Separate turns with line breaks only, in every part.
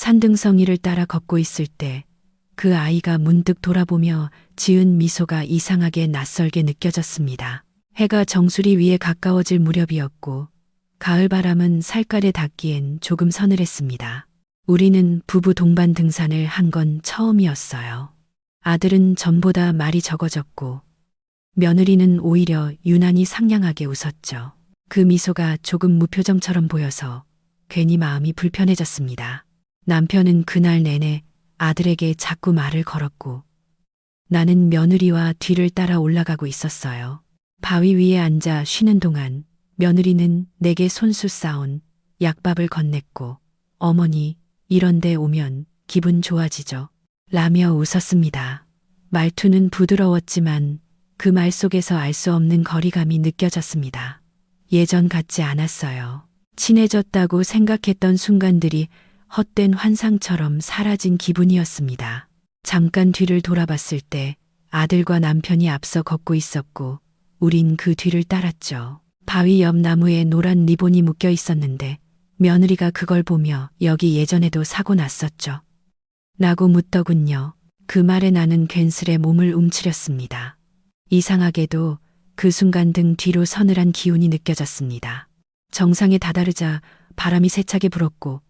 산등성이를 따라 걷고 있을 때 그 아이가 문득 돌아보며 지은 미소가 이상하게 낯설게 느껴졌습니다. 해가 정수리 위에 가까워질 무렵이었고 가을바람은 살깔에 닿기엔 조금 서늘했습니다. 우리는 부부 동반 등산을 한 건 처음이었어요. 아들은 전보다 말이 적어졌고 며느리는 오히려 유난히 상냥하게 웃었죠. 그 미소가 조금 무표정처럼 보여서 괜히 마음이 불편해졌습니다. 남편은 그날 내내 아들에게 자꾸 말을 걸었고 나는 며느리와 뒤를 따라 올라가고 있었어요. 바위 위에 앉아 쉬는 동안 며느리는 내게 손수 싸온 약밥을 건넸고 어머니 이런 데 오면 기분 좋아지죠. 라며 웃었습니다. 말투는 부드러웠지만 그 말 속에서 알 수 없는 거리감이 느껴졌습니다. 예전 같지 않았어요. 친해졌다고 생각했던 순간들이 헛된 환상처럼 사라진 기분이었습니다. 잠깐 뒤를 돌아봤을 때 아들과 남편이 앞서 걷고 있었고 우린 그 뒤를 따랐죠. 바위 옆 나무에 노란 리본이 묶여 있었는데 며느리가 그걸 보며 여기 예전에도 사고 났었죠. 라고 묻더군요. 그 말에 나는 괜스레 몸을 움츠렸습니다. 이상하게도 그 순간 등 뒤로 서늘한 기운이 느껴졌습니다. 정상에 다다르자 바람이 세차게 불었고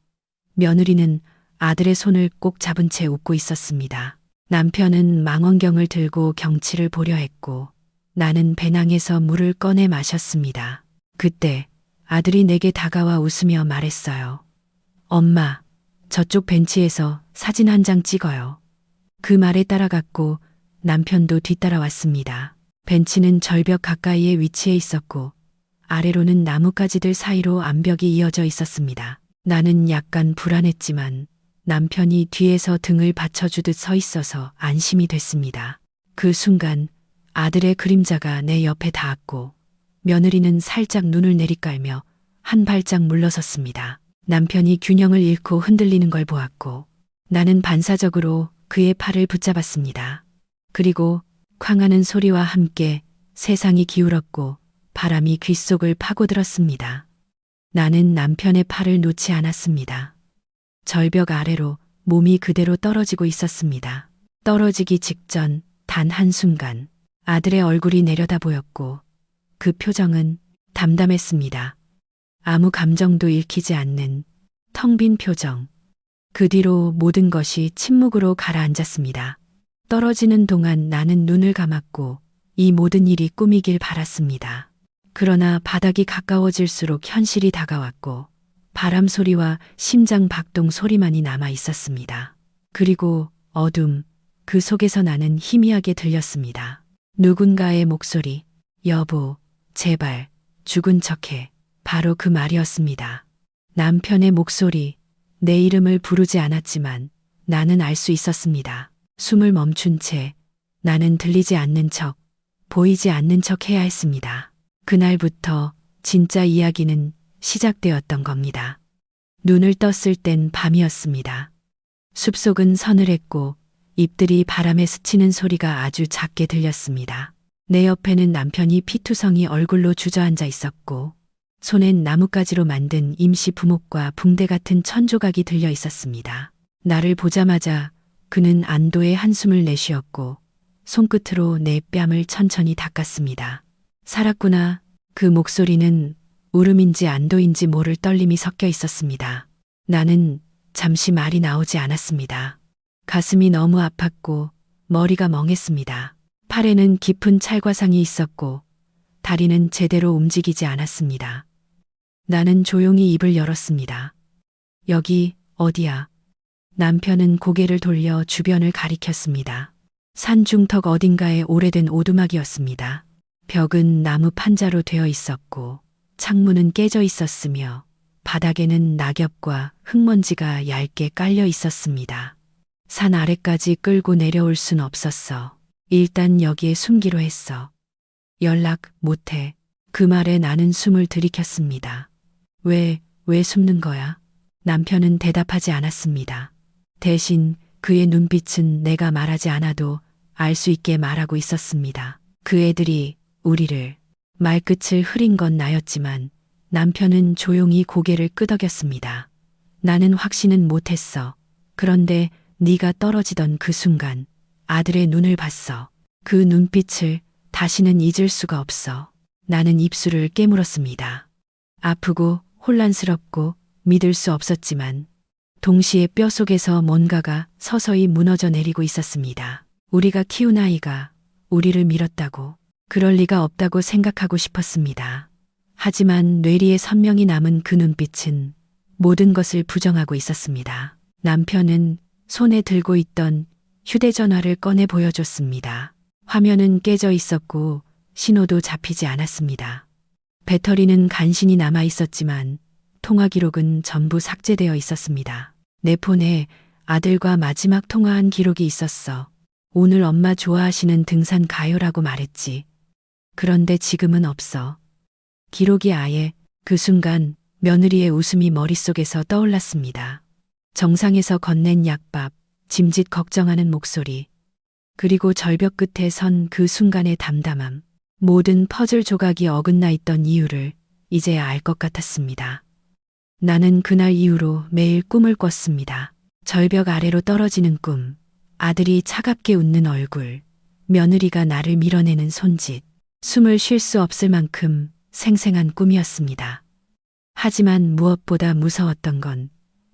며느리는 아들의 손을 꼭 잡은 채 웃고 있었습니다. 남편은 망원경을 들고 경치를 보려 했고 나는 배낭에서 물을 꺼내 마셨습니다. 그때 아들이 내게 다가와 웃으며 말했어요. 엄마, 저쪽 벤치에서 사진 한 장 찍어요. 그 말에 따라갔고 남편도 뒤따라왔습니다. 벤치는 절벽 가까이에 위치해 있었고 아래로는 나뭇가지들 사이로 암벽이 이어져 있었습니다. 나는 약간 불안했지만 남편이 뒤에서 등을 받쳐주듯 서 있어서 안심이 됐습니다. 그 순간 아들의 그림자가 내 옆에 닿았고 며느리는 살짝 눈을 내리깔며 한 발짝 물러섰습니다. 남편이 균형을 잃고 흔들리는 걸 보았고 나는 반사적으로 그의 팔을 붙잡았습니다. 그리고 쾅하는 소리와 함께 세상이 기울었고 바람이 귓속을 파고들었습니다. 나는 남편의 팔을 놓지 않았습니다. 절벽 아래로 몸이 그대로 떨어지고 있었습니다. 떨어지기 직전 단 한순간 아들의 얼굴이 내려다 보였고 그 표정은 담담했습니다. 아무 감정도 읽히지 않는 텅 빈 표정. 그 뒤로 모든 것이 침묵으로 가라앉았습니다. 떨어지는 동안 나는 눈을 감았고 이 모든 일이 꿈이길 바랐습니다. 그러나 바닥이 가까워질수록 현실이 다가왔고 바람 소리와 심장 박동 소리만이 남아 있었습니다. 그리고 어둠, 그 속에서 나는 희미하게 들렸습니다. 누군가의 목소리, 여보, 제발, 죽은 척해. 바로 그 말이었습니다. 남편의 목소리, 내 이름을 부르지 않았지만 나는 알 수 있었습니다. 숨을 멈춘 채 나는 들리지 않는 척, 보이지 않는 척 해야 했습니다. 그날부터 진짜 이야기는 시작되었던 겁니다. 눈을 떴을 땐 밤이었습니다. 숲속은 서늘했고 잎들이 바람에 스치는 소리가 아주 작게 들렸습니다. 내 옆에는 남편이 피투성이 얼굴로 주저앉아 있었고 손엔 나뭇가지로 만든 임시 부목과 붕대 같은 천조각이 들려 있었습니다. 나를 보자마자 그는 안도의 한숨을 내쉬었고 손끝으로 내 뺨을 천천히 닦았습니다. 살았구나. 그 목소리는 울음인지 안도인지 모를 떨림이 섞여 있었습니다. 나는 잠시 말이 나오지 않았습니다. 가슴이 너무 아팠고 머리가 멍했습니다. 팔에는 깊은 찰과상이 있었고 다리는 제대로 움직이지 않았습니다. 나는 조용히 입을 열었습니다. 여기 어디야? 남편은 고개를 돌려 주변을 가리켰습니다. 산 중턱 어딘가에 오래된 오두막이었습니다. 벽은 나무 판자로 되어 있었고 창문은 깨져 있었으며 바닥에는 낙엽과 흙먼지가 얇게 깔려 있었습니다. 산 아래까지 끌고 내려올 순 없었어. 일단 여기에 숨기로 했어. 연락 못해. 그 말에 나는 숨을 들이켰습니다. 왜 숨는 거야? 남편은 대답하지 않았습니다. 대신 그의 눈빛은 내가 말하지 않아도 알 수 있게 말하고 있었습니다. 그 애들이 우리를. 말끝을 흐린 건 나였지만 남편은 조용히 고개를 끄덕였습니다. 나는 확신은 못했어. 그런데 네가 떨어지던 그 순간 아들의 눈을 봤어. 그 눈빛을 다시는 잊을 수가 없어. 나는 입술을 깨물었습니다. 아프고 혼란스럽고 믿을 수 없었지만 동시에 뼛속에서 뭔가가 서서히 무너져 내리고 있었습니다. 우리가 키운 아이가 우리를 밀었다고, 그럴 리가 없다고 생각하고 싶었습니다. 하지만 뇌리에 선명히 남은 그 눈빛은 모든 것을 부정하고 있었습니다. 남편은 손에 들고 있던 휴대전화를 꺼내 보여줬습니다. 화면은 깨져 있었고 신호도 잡히지 않았습니다. 배터리는 간신히 남아 있었지만 통화 기록은 전부 삭제되어 있었습니다. 내 폰에 아들과 마지막 통화한 기록이 있었어. 오늘 엄마 좋아하시는 등산 가요라고 말했지. 그런데 지금은 없어. 기록이 아예. 그 순간 며느리의 웃음이 머릿속에서 떠올랐습니다. 정상에서 건넨 약밥, 짐짓 걱정하는 목소리, 그리고 절벽 끝에 선 그 순간의 담담함. 모든 퍼즐 조각이 어긋나 있던 이유를 이제야 알 것 같았습니다. 나는 그날 이후로 매일 꿈을 꿨습니다. 절벽 아래로 떨어지는 꿈, 아들이 차갑게 웃는 얼굴, 며느리가 나를 밀어내는 손짓, 숨을 쉴 수 없을 만큼 생생한 꿈이었습니다. 하지만 무엇보다 무서웠던 건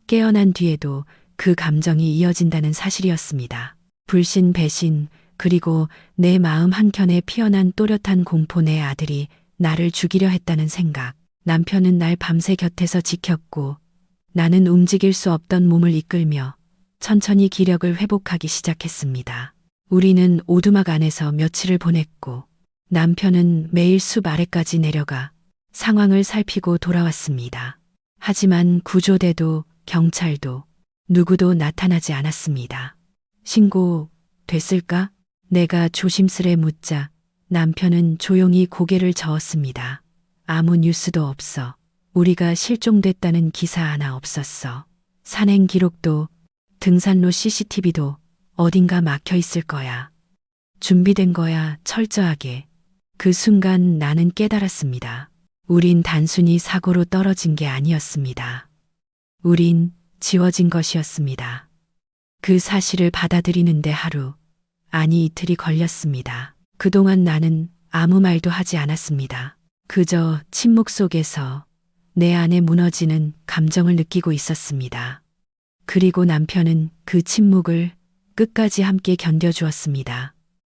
깨어난 뒤에도 그 감정이 이어진다는 사실이었습니다. 불신, 배신, 그리고 내 마음 한켠에 피어난 또렷한 공포. 내 아들이 나를 죽이려 했다는 생각. 남편은 날 밤새 곁에서 지켰고 나는 움직일 수 없던 몸을 이끌며 천천히 기력을 회복하기 시작했습니다. 우리는 오두막 안에서 며칠을 보냈고 남편은 매일 숲 아래까지 내려가 상황을 살피고 돌아왔습니다. 하지만 구조대도 경찰도 누구도 나타나지 않았습니다. 신고 됐을까? 내가 조심스레 묻자 남편은 조용히 고개를 저었습니다. 아무 뉴스도 없어. 우리가 실종됐다는 기사 하나 없었어. 산행 기록도 등산로 CCTV도 어딘가 막혀 있을 거야. 준비된 거야, 철저하게. 그 순간 나는 깨달았습니다. 우린 단순히 사고로 떨어진 게 아니었습니다. 우린 지워진 것이었습니다. 그 사실을 받아들이는데 하루, 아니 이틀이 걸렸습니다. 그동안 나는 아무 말도 하지 않았습니다. 그저 침묵 속에서 내 안에 무너지는 감정을 느끼고 있었습니다. 그리고 남편은 그 침묵을 끝까지 함께 견뎌주었습니다.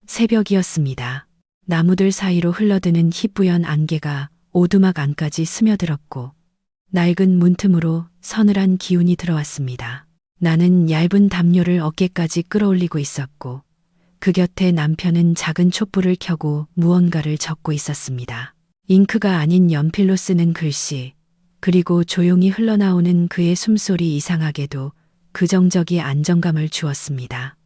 새벽이었습니다. 나무들 사이로 흘러드는 희뿌연 안개가 오두막 안까지 스며들었고 낡은 문틈으로 서늘한 기운이 들어왔습니다. 나는 얇은 담요를 어깨까지 끌어올리고 있었고 그 곁에 남편은 작은 촛불을 켜고 무언가를 적고 있었습니다. 잉크가 아닌 연필로 쓰는 글씨, 그리고 조용히 흘러나오는 그의 숨소리. 이상하게도 긍정적이 안정감을 주었습니다.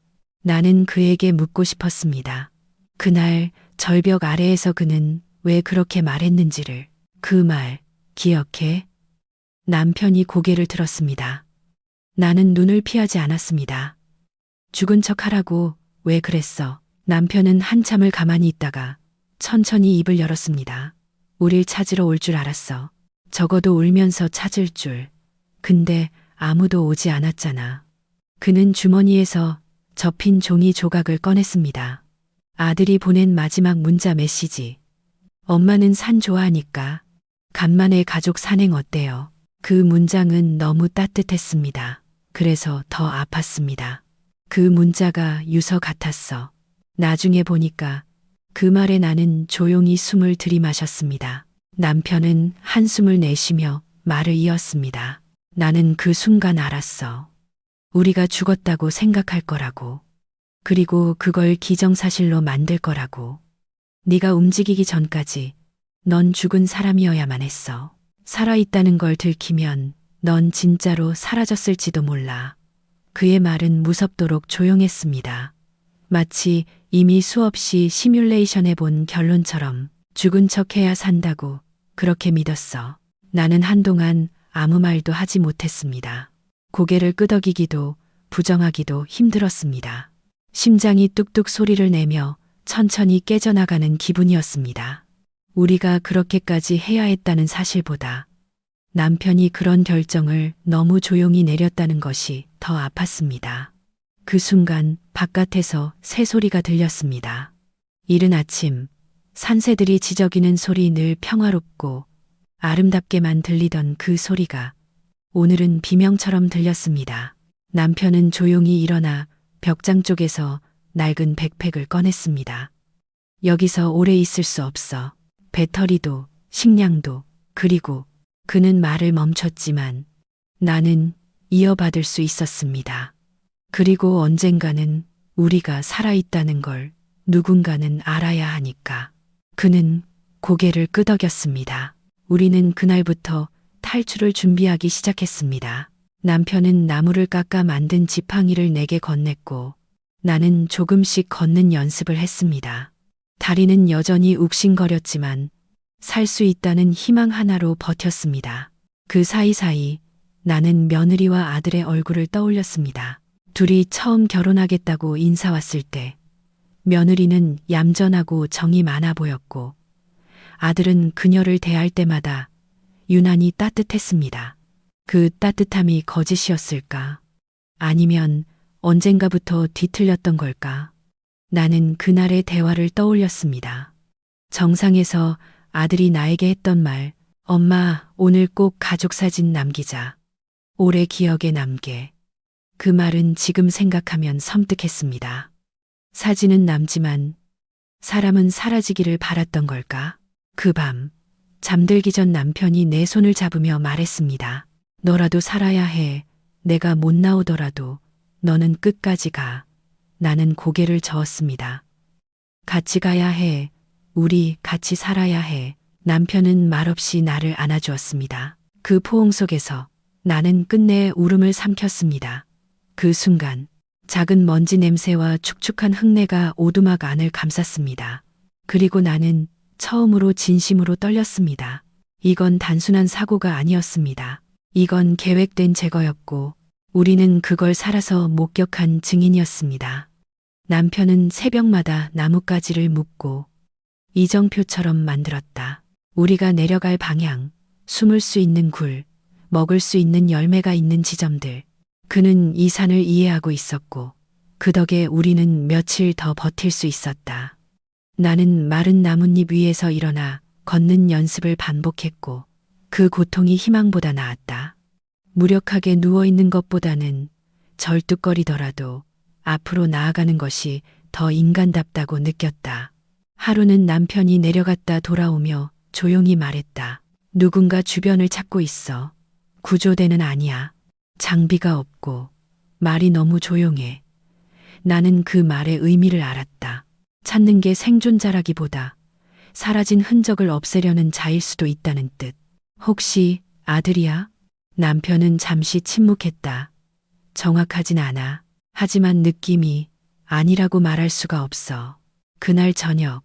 나는 그에게 묻고 싶었습니다. 그날 절벽 아래에서 그는 왜 그렇게 말했는지를. 그 말 기억해? 남편이 고개를 들었습니다. 나는 눈을 피하지 않았습니다. 죽은 척 하라고. 왜 그랬어? 남편은 한참을 가만히 있다가 천천히 입을 열었습니다. 우릴 찾으러 올 줄 알았어. 적어도 울면서 찾을 줄. 근데 아무도 오지 않았잖아. 그는 주머니에서 접힌 종이 조각을 꺼냈습니다. 아들이 보낸 마지막 문자 메시지. 엄마는 산 좋아하니까 간만에 가족 산행 어때요? 그 문장은 너무 따뜻했습니다. 그래서 더 아팠습니다. 그 문자가 유서 같았어. 나중에 보니까 그 말에 나는 조용히 숨을 들이마셨습니다. 남편은 한숨을 내쉬며 말을 이었습니다. 나는 그 순간 알았어. 우리가 죽었다고 생각할 거라고. 그리고 그걸 기정사실로 만들 거라고. 네가 움직이기 전까지 넌 죽은 사람이어야만 했어. 살아있다는 걸 들키면 넌 진짜로 사라졌을지도 몰라. 그의 말은 무섭도록 조용했습니다. 마치 이미 수없이 시뮬레이션해 본 결론처럼. 죽은 척 해야 산다고 그렇게 믿었어. 나는 한동안 아무 말도 하지 못했습니다. 고개를 끄덕이기도 부정하기도 힘들었습니다. 심장이 뚝뚝 소리를 내며 천천히 깨져나가는 기분이었습니다. 우리가 그렇게까지 해야 했다는 사실보다 남편이 그런 결정을 너무 조용히 내렸다는 것이 더 아팠습니다. 그 순간 바깥에서 새소리가 들렸습니다. 이른 아침, 산새들이 지저귀는 소리 늘 평화롭고 아름답게만 들리던 그 소리가 오늘은 비명처럼 들렸습니다. 남편은 조용히 일어나 벽장 쪽에서 낡은 백팩을 꺼냈습니다. 여기서 오래 있을 수 없어. 배터리도, 식량도, 그리고 그는 말을 멈췄지만 나는 이어받을 수 있었습니다. 그리고 언젠가는 우리가 살아있다는 걸 누군가는 알아야 하니까. 그는 고개를 끄덕였습니다. 우리는 그날부터 탈출을 준비하기 시작했습니다. 남편은 나무를 깎아 만든 지팡이를 내게 건넸고 나는 조금씩 걷는 연습을 했습니다. 다리는 여전히 욱신거렸지만 살 수 있다는 희망 하나로 버텼습니다. 그 사이사이 나는 며느리와 아들의 얼굴을 떠올렸습니다. 둘이 처음 결혼하겠다고 인사 왔을 때 며느리는 얌전하고 정이 많아 보였고 아들은 그녀를 대할 때마다 유난히 따뜻했습니다. 그 따뜻함이 거짓이었을까? 아니면 언젠가부터 뒤틀렸던 걸까? 나는 그날의 대화를 떠올렸습니다. 정상에서 아들이 나에게 했던 말, 엄마, 오늘 꼭 가족 사진 남기자. 오래 기억에 남게. 그 말은 지금 생각하면 섬뜩했습니다. 사진은 남지만 사람은 사라지기를 바랐던 걸까? 그 밤, 잠들기 전 남편이 내 손을 잡으며 말했습니다. 너라도 살아야 해. 내가 못 나오더라도 너는 끝까지 가. 나는 고개를 저었습니다. 같이 가야 해. 우리 같이 살아야 해. 남편은 말없이 나를 안아주었습니다. 그 포옹 속에서 나는 끝내 울음을 삼켰습니다. 그 순간 작은 먼지 냄새와 축축한 흙내가 오두막 안을 감쌌습니다. 그리고 나는 처음으로 진심으로 떨렸습니다. 이건 단순한 사고가 아니었습니다. 이건 계획된 제거였고 우리는 그걸 살아서 목격한 증인이었습니다. 남편은 새벽마다 나뭇가지를 묶고 이정표처럼 만들었다. 우리가 내려갈 방향, 숨을 수 있는 굴, 먹을 수 있는 열매가 있는 지점들. 그는 이 산을 이해하고 있었고 그 덕에 우리는 며칠 더 버틸 수 있었다. 나는 마른 나뭇잎 위에서 일어나 걷는 연습을 반복했고 그 고통이 희망보다 나았다. 무력하게 누워있는 것보다는 절뚝거리더라도 앞으로 나아가는 것이 더 인간답다고 느꼈다. 하루는 남편이 내려갔다 돌아오며 조용히 말했다. 누군가 주변을 찾고 있어. 구조대는 아니야. 장비가 없고 말이 너무 조용해. 나는 그 말의 의미를 알았다. 찾는 게 생존자라기보다 사라진 흔적을 없애려는 자일 수도 있다는 뜻. 혹시 아들이야? 남편은 잠시 침묵했다. 정확하진 않아. 하지만 느낌이 아니라고 말할 수가 없어. 그날 저녁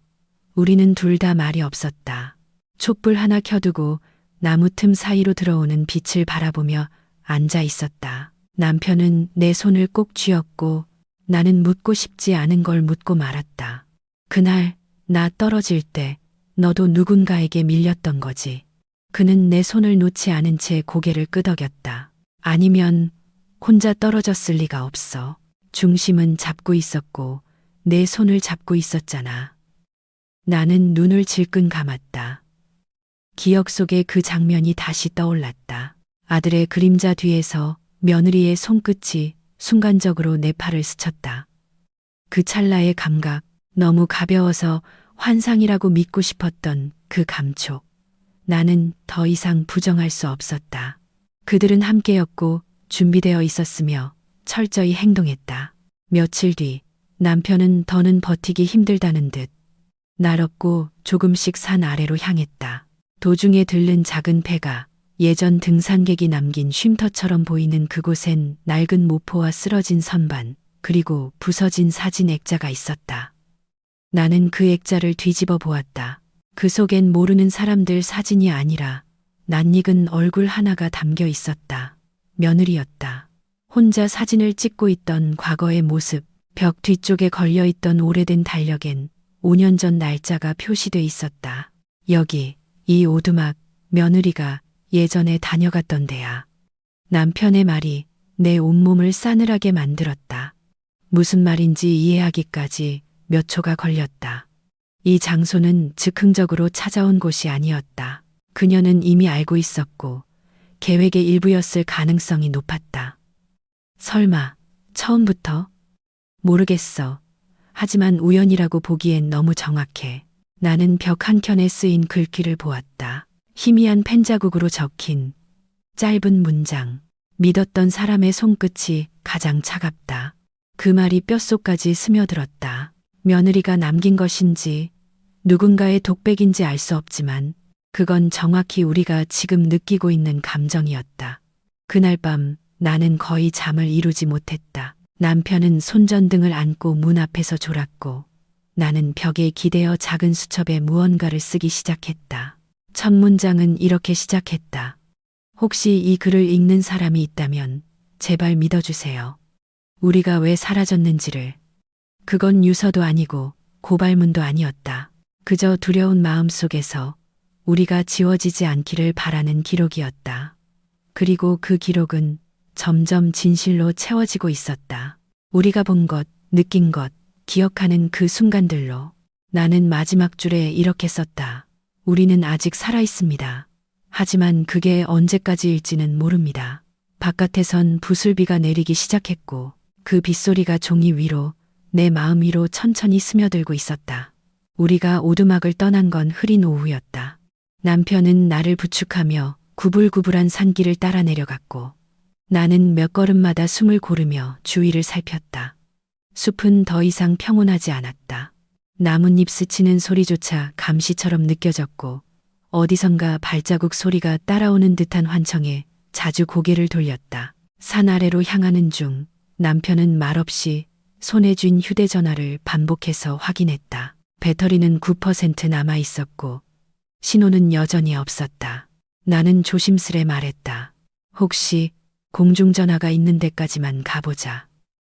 우리는 둘 다 말이 없었다. 촛불 하나 켜두고 나무 틈 사이로 들어오는 빛을 바라보며 앉아 있었다. 남편은 내 손을 꼭 쥐었고 나는 묻고 싶지 않은 걸 묻고 말았다. 그날 나 떨어질 때 너도 누군가에게 밀렸던 거지. 그는 내 손을 놓지 않은 채 고개를 끄덕였다. 아니면 혼자 떨어졌을 리가 없어. 중심은 잡고 있었고 내 손을 잡고 있었잖아. 나는 눈을 질끈 감았다. 기억 속에 그 장면이 다시 떠올랐다. 아들의 그림자 뒤에서 며느리의 손끝이 순간적으로 내 팔을 스쳤다. 그 찰나의 감각, 너무 가벼워서 환상이라고 믿고 싶었던 그 감촉. 나는 더 이상 부정할 수 없었다. 그들은 함께였고 준비되어 있었으며 철저히 행동했다. 며칠 뒤 남편은 더는 버티기 힘들다는 듯 날 업고 조금씩 산 아래로 향했다. 도중에 들른 작은 배가 예전 등산객이 남긴 쉼터처럼 보이는 그곳엔 낡은 모포와 쓰러진 선반, 그리고 부서진 사진 액자가 있었다. 나는 그 액자를 뒤집어 보았다. 그 속엔 모르는 사람들 사진이 아니라 낯익은 얼굴 하나가 담겨 있었다. 며느리였다. 혼자 사진을 찍고 있던 과거의 모습, 벽 뒤쪽에 걸려있던 오래된 달력엔 5년 전 날짜가 표시돼 있었다. 여기, 이 오두막, 며느리가 예전에 다녀갔던 데야. 남편의 말이 내 온몸을 싸늘하게 만들었다. 무슨 말인지 이해하기까지 몇 초가 걸렸다. 이 장소는 즉흥적으로 찾아온 곳이 아니었다. 그녀는 이미 알고 있었고 계획의 일부였을 가능성이 높았다. 설마 처음부터? 모르겠어. 하지만 우연이라고 보기엔 너무 정확해. 나는 벽 한켠에 쓰인 글귀를 보았다. 희미한 펜자국으로 적힌 짧은 문장. 믿었던 사람의 손끝이 가장 차갑다. 그 말이 뼛속까지 스며들었다. 며느리가 남긴 것인지 누군가의 독백인지 알 수 없지만 그건 정확히 우리가 지금 느끼고 있는 감정이었다. 그날 밤 나는 거의 잠을 이루지 못했다. 남편은 손전등을 안고 문 앞에서 졸았고 나는 벽에 기대어 작은 수첩에 무언가를 쓰기 시작했다. 첫 문장은 이렇게 시작했다. 혹시 이 글을 읽는 사람이 있다면 제발 믿어주세요. 우리가 왜 사라졌는지를. 그건 유서도 아니고 고발문도 아니었다. 그저 두려운 마음 속에서 우리가 지워지지 않기를 바라는 기록이었다. 그리고 그 기록은 점점 진실로 채워지고 있었다. 우리가 본 것, 느낀 것, 기억하는 그 순간들로. 나는 마지막 줄에 이렇게 썼다. 우리는 아직 살아 있습니다. 하지만 그게 언제까지일지는 모릅니다. 바깥에선 부슬비가 내리기 시작했고 그 빗소리가 종이 위로 내 마음 위로 천천히 스며들고 있었다. 우리가 오두막을 떠난 건 흐린 오후였다. 남편은 나를 부축하며 구불구불한 산길을 따라 내려갔고 나는 몇 걸음마다 숨을 고르며 주위를 살폈다. 숲은 더 이상 평온하지 않았다. 나뭇잎 스치는 소리조차 감시처럼 느껴졌고 어디선가 발자국 소리가 따라오는 듯한 환청에 자주 고개를 돌렸다. 산 아래로 향하는 중 남편은 말없이 손에 쥔 휴대전화를 반복해서 확인했다. 배터리는 9% 남아 있었고 신호는 여전히 없었다. 나는 조심스레 말했다. 혹시 공중전화가 있는 데까지만 가보자.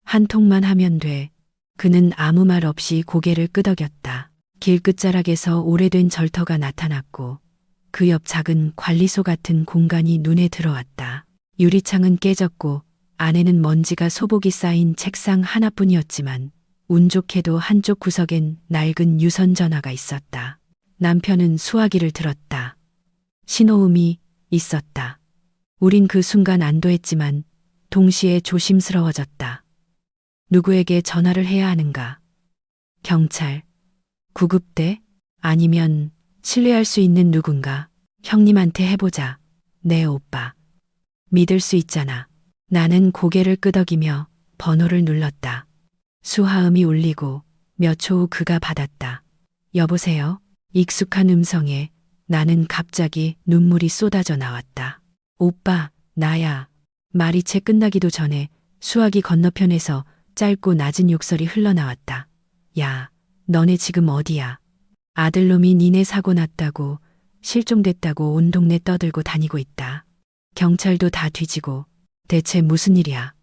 한 통만 하면 돼. 그는 아무 말 없이 고개를 끄덕였다. 길 끝자락에서 오래된 절터가 나타났고 그 옆 작은 관리소 같은 공간이 눈에 들어왔다. 유리창은 깨졌고 안에는 먼지가 소복이 쌓인 책상 하나뿐이었지만 운 좋게도 한쪽 구석엔 낡은 유선 전화가 있었다. 남편은 수화기를 들었다. 신호음이 있었다. 우린 그 순간 안도했지만 동시에 조심스러워졌다. 누구에게 전화를 해야 하는가? 경찰, 구급대, 아니면 신뢰할 수 있는 누군가? 형님한테 해보자. 네, 오빠. 믿을 수 있잖아. 나는 고개를 끄덕이며 번호를 눌렀다. 수화음이 울리고 몇 초 후 그가 받았다. 여보세요? 익숙한 음성에 나는 갑자기 눈물이 쏟아져 나왔다. 오빠, 나야. 말이 채 끝나기도 전에 수화기 건너편에서 짧고 낮은 욕설이 흘러나왔다. 야, 너네 지금 어디야? 아들놈이 니네 사고 났다고, 실종됐다고 온 동네 떠들고 다니고 있다. 경찰도 다 뒤지고 대체 무슨 일이야?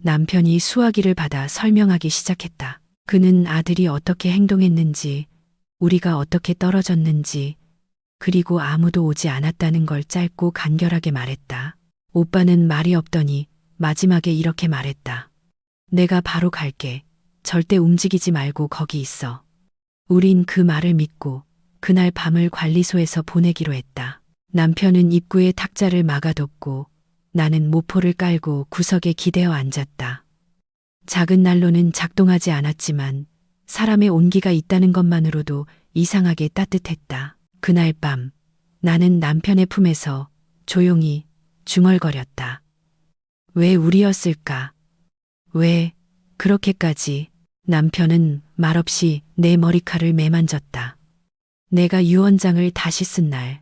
남편이 수화기를 받아 설명하기 시작했다. 그는 아들이 어떻게 행동했는지, 우리가 어떻게 떨어졌는지, 그리고 아무도 오지 않았다는 걸 짧고 간결하게 말했다. 오빠는 말이 없더니 마지막에 이렇게 말했다. 내가 바로 갈게. 절대 움직이지 말고 거기 있어. 우린 그 말을 믿고 그날 밤을 관리소에서 보내기로 했다. 남편은 입구에 탁자를 막아뒀고 나는 모포를 깔고 구석에 기대어 앉았다. 작은 난로는 작동하지 않았지만 사람의 온기가 있다는 것만으로도 이상하게 따뜻했다. 그날 밤 나는 남편의 품에서 조용히 중얼거렸다. 왜 우리였을까? 왜 그렇게까지? 남편은 말없이 내 머리칼을 매만졌다. 내가 유언장을 다시 쓴 날,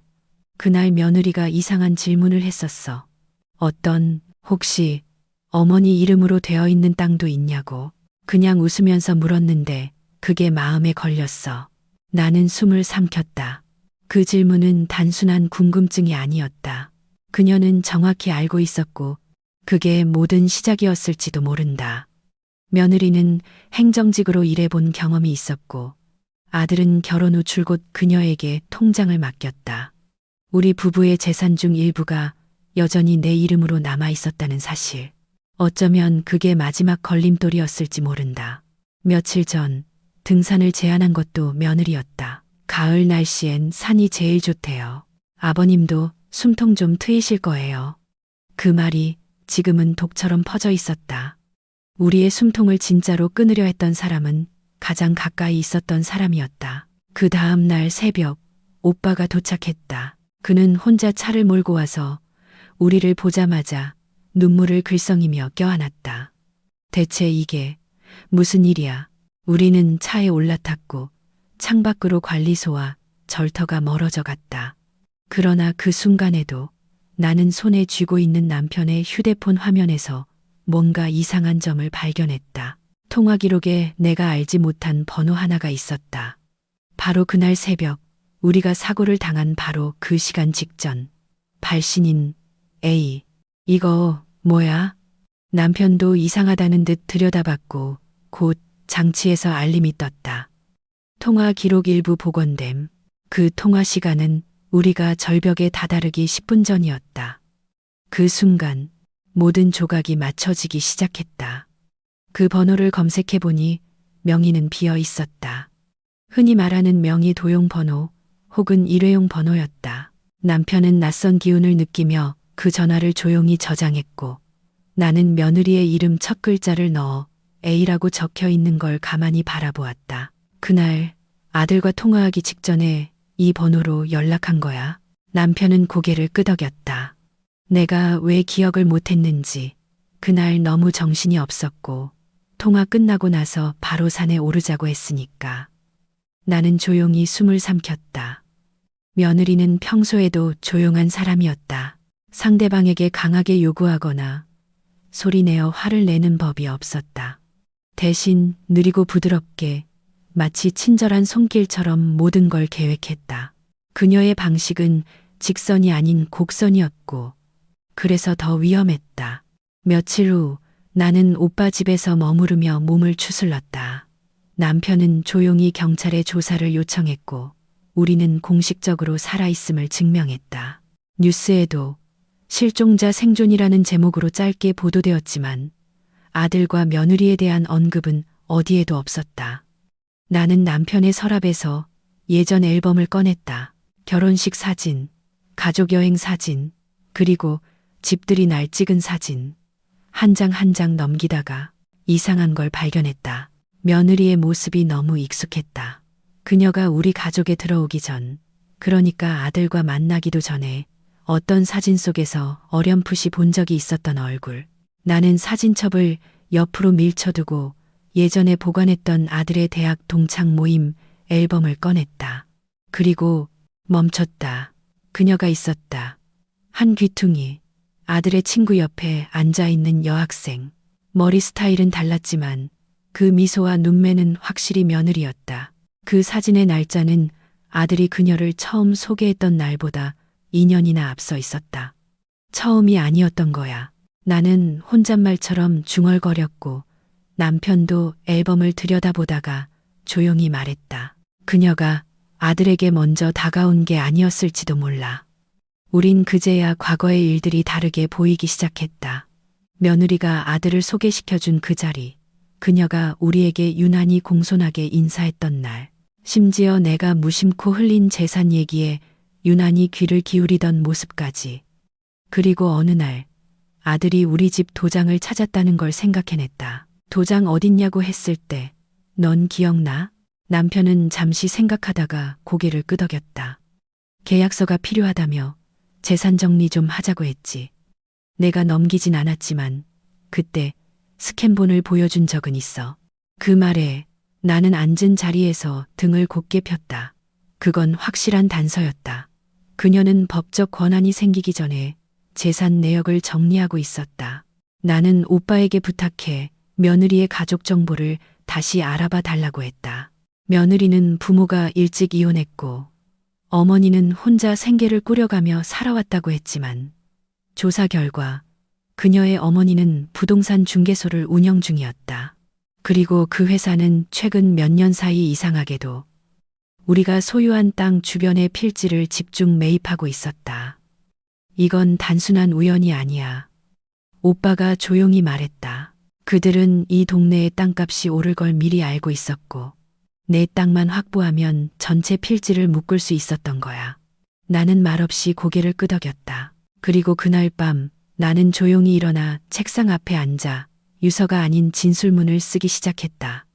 그날 며느리가 이상한 질문을 했었어. 혹시 어머니 이름으로 되어 있는 땅도 있냐고. 그냥 웃으면서 물었는데 그게 마음에 걸렸어. 나는 숨을 삼켰다. 그 질문은 단순한 궁금증이 아니었다. 그녀는 정확히 알고 있었고 그게 모든 시작이었을지도 모른다. 며느리는 행정직으로 일해본 경험이 있었고 아들은 결혼 후 줄곧 그녀에게 통장을 맡겼다. 우리 부부의 재산 중 일부가 여전히 내 이름으로 남아 있었다는 사실. 어쩌면 그게 마지막 걸림돌이었을지 모른다. 며칠 전 등산을 제안한 것도 며느리였다. 가을 날씨엔 산이 제일 좋대요. 아버님도 숨통 좀 트이실 거예요. 그 말이 지금은 독처럼 퍼져 있었다. 우리의 숨통을 진짜로 끊으려 했던 사람은 가장 가까이 있었던 사람이었다. 그 다음 날 새벽 오빠가 도착했다. 그는 혼자 차를 몰고 와서 우리를 보자마자 눈물을 글썽이며 껴안았다. 대체 이게 무슨 일이야? 우리는 차에 올라탔고 창밖으로 관리소와 절터가 멀어져 갔다. 그러나 그 순간에도 나는 손에 쥐고 있는 남편의 휴대폰 화면에서 뭔가 이상한 점을 발견했다. 통화 기록에 내가 알지 못한 번호 하나가 있었다. 바로 그날 새벽 우리가 사고를 당한 바로 그 시간 직전. 발신인 A. 이거 뭐야? 남편도 이상하다는 듯 들여다봤고 곧 장치에서 알림이 떴다. 통화 기록 일부 복원됨. 그 통화 시간은 우리가 절벽에 다다르기 10분 전이었다. 그 순간 모든 조각이 맞춰지기 시작했다. 그 번호를 검색해보니 명의는 비어 있었다. 흔히 말하는 명의 도용 번호 혹은 일회용 번호였다. 남편은 낯선 기운을 느끼며 그 전화를 조용히 저장했고 나는 며느리의 이름 첫 글자를 넣어 A라고 적혀 있는 걸 가만히 바라보았다. 그날 아들과 통화하기 직전에 이 번호로 연락한 거야. 남편은 고개를 끄덕였다. 내가 왜 기억을 못했는지 그날 너무 정신이 없었고 통화 끝나고 나서 바로 산에 오르자고 했으니까. 나는 조용히 숨을 삼켰다. 며느리는 평소에도 조용한 사람이었다. 상대방에게 강하게 요구하거나 소리내어 화를 내는 법이 없었다. 대신 느리고 부드럽게 마치 친절한 손길처럼 모든 걸 계획했다. 그녀의 방식은 직선이 아닌 곡선이었고 그래서 더 위험했다. 며칠 후 나는 오빠 집에서 머무르며 몸을 추슬렀다. 남편은 조용히 경찰에 조사를 요청했고 우리는 공식적으로 살아있음을 증명했다. 뉴스에도 실종자 생존이라는 제목으로 짧게 보도되었지만 아들과 며느리에 대한 언급은 어디에도 없었다. 나는 남편의 서랍에서 예전 앨범을 꺼냈다. 결혼식 사진, 가족 여행 사진, 그리고 집들이 날 찍은 사진. 한 장 한 장 넘기다가 이상한 걸 발견했다. 며느리의 모습이 너무 익숙했다. 그녀가 우리 가족에 들어오기 전, 그러니까 아들과 만나기도 전에 어떤 사진 속에서 어렴풋이 본 적이 있었던 얼굴. 나는 사진첩을 옆으로 밀쳐두고 예전에 보관했던 아들의 대학 동창 모임 앨범을 꺼냈다. 그리고 멈췄다. 그녀가 있었다. 한 귀퉁이. 아들의 친구 옆에 앉아있는 여학생. 머리 스타일은 달랐지만 그 미소와 눈매는 확실히 며느리였다. 그 사진의 날짜는 아들이 그녀를 처음 소개했던 날보다 2년이나 앞서 있었다. 처음이 아니었던 거야. 나는 혼잣말처럼 중얼거렸고 남편도 앨범을 들여다보다가 조용히 말했다. 그녀가 아들에게 먼저 다가온 게 아니었을지도 몰라. 우린 그제야 과거의 일들이 다르게 보이기 시작했다. 며느리가 아들을 소개시켜준 그 자리, 그녀가 우리에게 유난히 공손하게 인사했던 날, 심지어 내가 무심코 흘린 재산 얘기에 유난히 귀를 기울이던 모습까지. 그리고 어느 날 아들이 우리 집 도장을 찾았다는 걸 생각해냈다. 도장 어딨냐고 했을 때 넌 기억나? 남편은 잠시 생각하다가 고개를 끄덕였다. 계약서가 필요하다며 재산 정리 좀 하자고 했지. 내가 넘기진 않았지만 그때 스캔본을 보여준 적은 있어. 그 말에 나는 앉은 자리에서 등을 곧게 폈다. 그건 확실한 단서였다. 그녀는 법적 권한이 생기기 전에 재산 내역을 정리하고 있었다. 나는 오빠에게 부탁해 며느리의 가족 정보를 다시 알아봐 달라고 했다. 며느리는 부모가 일찍 이혼했고 어머니는 혼자 생계를 꾸려가며 살아왔다고 했지만 조사 결과 그녀의 어머니는 부동산 중개소를 운영 중이었다. 그리고 그 회사는 최근 몇 년 사이 이상하게도 우리가 소유한 땅 주변의 필지를 집중 매입하고 있었다. 이건 단순한 우연이 아니야. 오빠가 조용히 말했다. 그들은 이 동네의 땅값이 오를 걸 미리 알고 있었고, 내 땅만 확보하면 전체 필지를 묶을 수 있었던 거야. 나는 말없이 고개를 끄덕였다. 그리고 그날 밤 나는 조용히 일어나 책상 앞에 앉아 유서가 아닌 진술문을 쓰기 시작했다.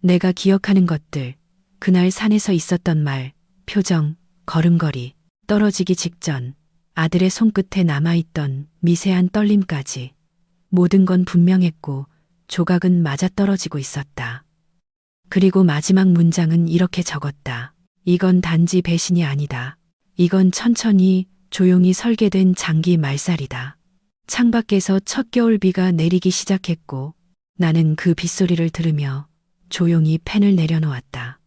내가 기억하는 것들, 그날 산에서 있었던 말, 표정, 걸음걸이, 떨어지기 직전 아들의 손끝에 남아있던 미세한 떨림까지. 모든 건 분명했고 조각은 맞아떨어지고 있었다. 그리고 마지막 문장은 이렇게 적었다. 이건 단지 배신이 아니다. 이건 천천히 조용히 설계된 장기 말살이다. 창밖에서 첫 겨울비가 내리기 시작했고 나는 그 빗소리를 들으며 조용히 펜을 내려놓았다.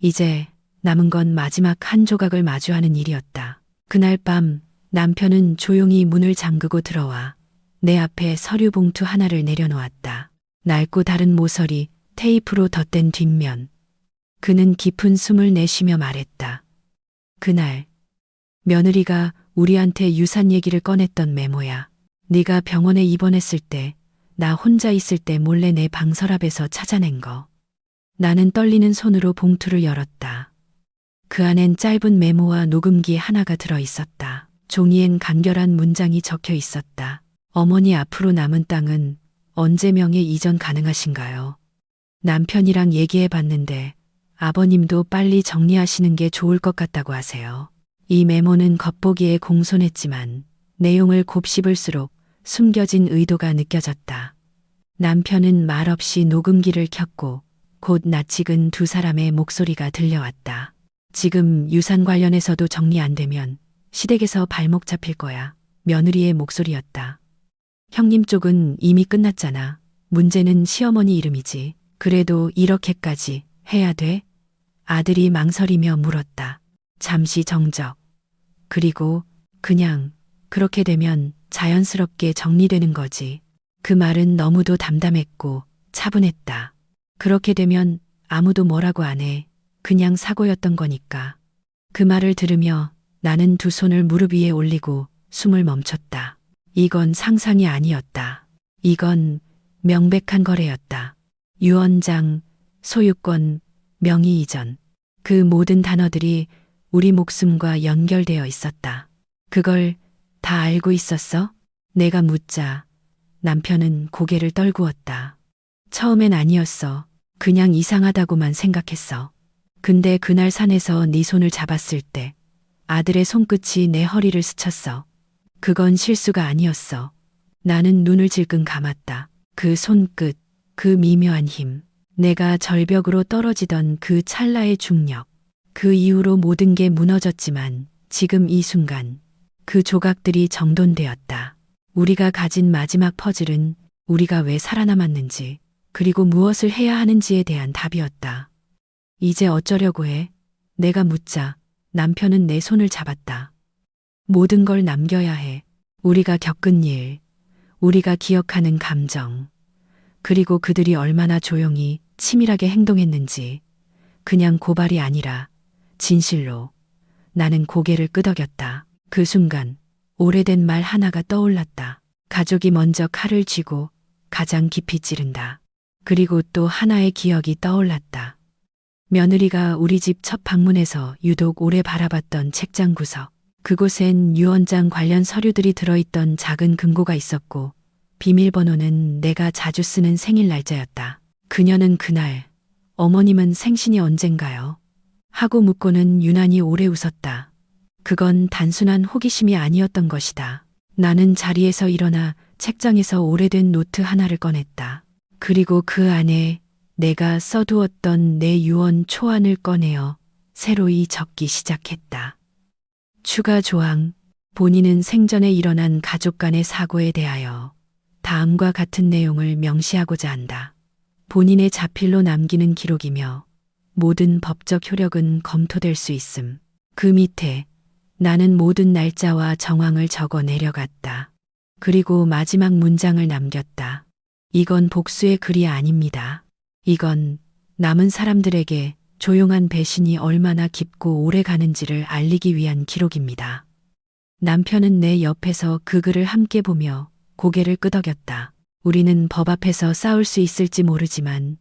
이제 남은 건 마지막 한 조각을 마주하는 일이었다. 그날 밤 남편은 조용히 문을 잠그고 들어와 내 앞에 서류 봉투 하나를 내려놓았다. 낡고 다른 모서리, 테이프로 덧댄 뒷면. 그는 깊은 숨을 내쉬며 말했다. 그날 며느리가 우리한테 유산 얘기를 꺼냈던 메모야. 네가 병원에 입원했을 때, 나 혼자 있을 때 몰래 내 방 서랍에서 찾아낸 거. 나는 떨리는 손으로 봉투를 열었다. 그 안엔 짧은 메모와 녹음기 하나가 들어 있었다. 종이엔 간결한 문장이 적혀 있었다. 어머니 앞으로 남은 땅은 언제 명예 이전 가능하신가요? 남편이랑 얘기해 봤는데 아버님도 빨리 정리하시는 게 좋을 것 같다고 하세요. 이 메모는 겉보기에 공손했지만 내용을 곱씹을수록 숨겨진 의도가 느껴졌다. 남편은 말없이 녹음기를 켰고 곧 낯익은 두 사람의 목소리가 들려왔다. 지금 유산 관련해서도 정리 안 되면 시댁에서 발목 잡힐 거야. 며느리의 목소리였다. 형님 쪽은 이미 끝났잖아. 문제는 시어머니 이름이지. 그래도 이렇게까지 해야 돼? 아들이 망설이며 물었다. 잠시 정적. 그리고 그냥 그렇게 되면 자연스럽게 정리되는 거지. 그 말은 너무도 담담했고 차분했다. 그렇게 되면 아무도 뭐라고 안 해. 그냥 사고였던 거니까. 그 말을 들으며 나는 두 손을 무릎 위에 올리고 숨을 멈췄다. 이건 상상이 아니었다. 이건 명백한 거래였다. 유언장, 소유권, 명의 이전. 그 모든 단어들이 우리 목숨과 연결되어 있었다. 그걸 다 알고 있었어? 내가 묻자 남편은 고개를 떨구었다. 처음엔 아니었어. 그냥 이상하다고만 생각했어. 근데 그날 산에서 네 손을 잡았을 때 아들의 손끝이 내 허리를 스쳤어. 그건 실수가 아니었어. 나는 눈을 질끈 감았다. 그 손끝, 그 미묘한 힘. 내가 절벽으로 떨어지던 그 찰나의 중력. 그 이후로 모든 게 무너졌지만 지금 이 순간 그 조각들이 정돈되었다. 우리가 가진 마지막 퍼즐은 우리가 왜 살아남았는지 그리고 무엇을 해야 하는지에 대한 답이었다. 이제 어쩌려고 해? 내가 묻자 남편은 내 손을 잡았다. 모든 걸 남겨야 해. 우리가 겪은 일, 우리가 기억하는 감정, 그리고 그들이 얼마나 조용히 치밀하게 행동했는지. 그냥 고발이 아니라 진실로. 나는 고개를 끄덕였다. 그 순간 오래된 말 하나가 떠올랐다. 가족이 먼저 칼을 쥐고 가장 깊이 찌른다. 그리고 또 하나의 기억이 떠올랐다. 며느리가 우리 집 첫 방문해서 유독 오래 바라봤던 책장 구석. 그곳엔 유언장 관련 서류들이 들어있던 작은 금고가 있었고 비밀번호는 내가 자주 쓰는 생일 날짜였다. 그녀는 그날, 어머님은 생신이 언젠가요? 하고 묻고는 유난히 오래 웃었다. 그건 단순한 호기심이 아니었던 것이다. 나는 자리에서 일어나 책장에서 오래된 노트 하나를 꺼냈다. 그리고 그 안에 내가 써두었던 내 유언 초안을 꺼내어 새로이 적기 시작했다. 추가 조항, 본인은 생전에 일어난 가족 간의 사고에 대하여 다음과 같은 내용을 명시하고자 한다. 본인의 자필로 남기는 기록이며 모든 법적 효력은 검토될 수 있음. 그 밑에 나는 모든 날짜와 정황을 적어 내려갔다. 그리고 마지막 문장을 남겼다. 이건 복수의 글이 아닙니다. 이건 남은 사람들에게 조용한 배신이 얼마나 깊고 오래 가는지를 알리기 위한 기록입니다. 남편은 내 옆에서 그 글을 함께 보며 고개를 끄덕였다. 우리는 법 앞에서 싸울 수 있을지 모르지만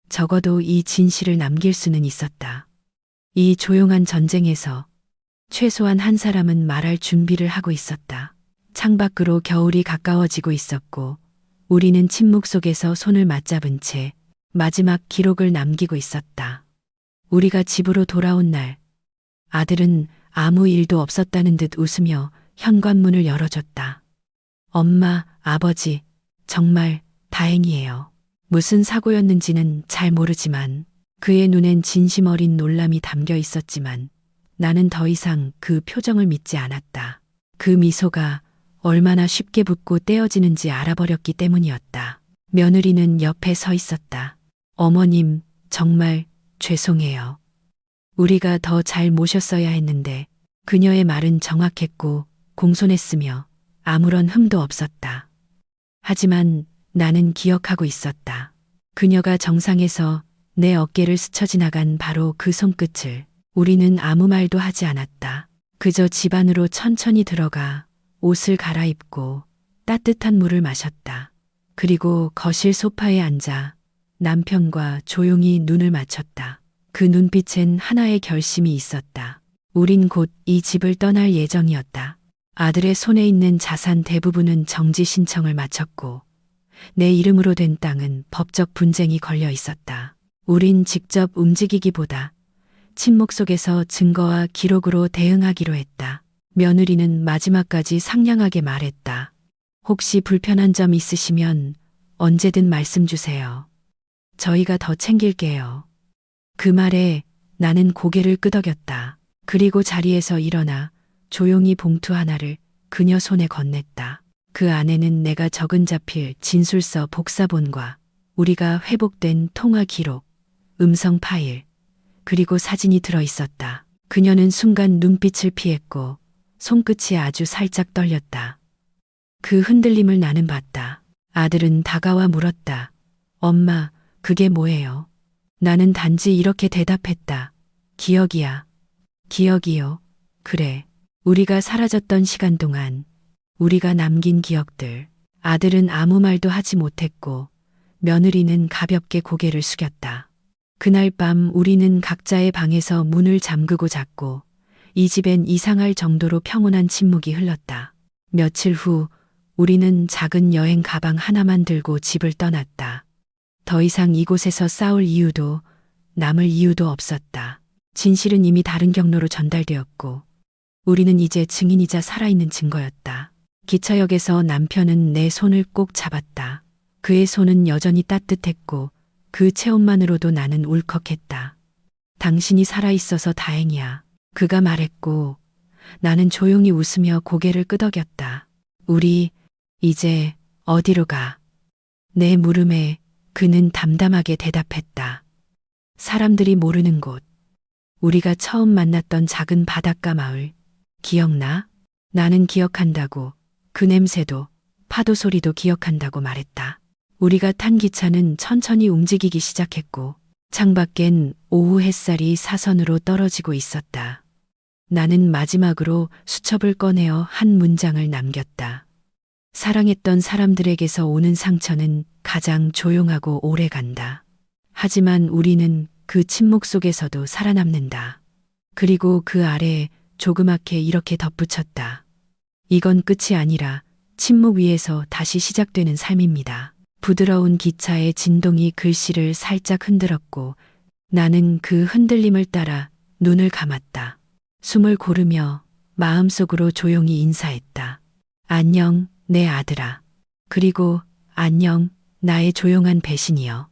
적어도 이 진실을 남길 수는 있었다. 이 조용한 전쟁에서 최소한 한 사람은 말할 준비를 하고 있었다. 창밖으로 겨울이 가까워지고 있었고 우리는 침묵 속에서 손을 맞잡은 채 마지막 기록을 남기고 있었다. 우리가 집으로 돌아온 날 아들은 아무 일도 없었다는 듯 웃으며 현관문을 열어줬다. 엄마, 아버지, 정말 다행이에요. 무슨 사고였는지는 잘 모르지만 그의 눈엔 진심 어린 놀람이 담겨 있었지만 나는 더 이상 그 표정을 믿지 않았다. 그 미소가 얼마나 쉽게 붓고 떼어지는지 알아버렸기 때문이었다. 며느리는 옆에 서 있었다. 어머님, 정말 죄송해요. 우리가 더 잘 모셨어야 했는데 그녀의 말은 정확했고 공손했으며 아무런 흠도 없었다. 하지만 나는 기억하고 있었다. 그녀가 정상에서 내 어깨를 스쳐 지나간 바로 그 손끝을. 우리는 아무 말도 하지 않았다. 그저 집 안으로 천천히 들어가 옷을 갈아입고 따뜻한 물을 마셨다. 그리고 거실 소파에 앉아 남편과 조용히 눈을 맞췄다. 그 눈빛엔 하나의 결심이 있었다. 우린 곧 이 집을 떠날 예정이었다. 아들의 손에 있는 자산 대부분은 정지 신청을 마쳤고 내 이름으로 된 땅은 법적 분쟁이 걸려 있었다. 우린 직접 움직이기보다 침묵 속에서 증거와 기록으로 대응하기로 했다. 며느리는 마지막까지 상냥하게 말했다. 혹시 불편한 점 있으시면 언제든 말씀 주세요. 저희가 더 챙길게요. 그 말에 나는 고개를 끄덕였다. 그리고 자리에서 일어나 조용히 봉투 하나를 그녀 손에 건넸다. 그 안에는 내가 적은 자필 진술서 복사본과 우리가 회복된 통화 기록, 음성 파일, 그리고 사진이 들어 있었다. 그녀는 순간 눈빛을 피했고 손끝이 아주 살짝 떨렸다. 그 흔들림을 나는 봤다. 아들은 다가와 물었다. 엄마, 그게 뭐예요? 나는 단지 이렇게 대답했다. 기억이야. 기억이요. 그래. 우리가 사라졌던 시간 동안 우리가 남긴 기억들. 아들은 아무 말도 하지 못했고 며느리는 가볍게 고개를 숙였다. 그날 밤 우리는 각자의 방에서 문을 잠그고 잤고 이 집엔 이상할 정도로 평온한 침묵이 흘렀다. 며칠 후 우리는 작은 여행 가방 하나만 들고 집을 떠났다. 더 이상 이곳에서 싸울 이유도 남을 이유도 없었다. 진실은 이미 다른 경로로 전달되었고 우리는 이제 증인이자 살아있는 증거였다. 기차역에서 남편은 내 손을 꼭 잡았다. 그의 손은 여전히 따뜻했고 그 체온만으로도 나는 울컥했다. 당신이 살아있어서 다행이야. 그가 말했고 나는 조용히 웃으며 고개를 끄덕였다. 우리 이제 어디로 가? 내 물음에 그는 담담하게 대답했다. 사람들이 모르는 곳. 우리가 처음 만났던 작은 바닷가 마을. 기억나? 나는 기억한다고. 그 냄새도 파도 소리도 기억한다고 말했다. 우리가 탄 기차는 천천히 움직이기 시작했고 창밖엔 오후 햇살이 사선으로 떨어지고 있었다. 나는 마지막으로 수첩을 꺼내어 한 문장을 남겼다. 사랑했던 사람들에게서 오는 상처는 가장 조용하고 오래 간다. 하지만 우리는 그 침묵 속에서도 살아남는다. 그리고 그 아래에 조그맣게 이렇게 덧붙였다. 이건 끝이 아니라 침묵 위에서 다시 시작되는 삶입니다. 부드러운 기차의 진동이 글씨를 살짝 흔들었고 나는 그 흔들림을 따라 눈을 감았다. 숨을 고르며 마음속으로 조용히 인사했다. 안녕, 내 아들아. 그리고 안녕, 나의 조용한 배신이여.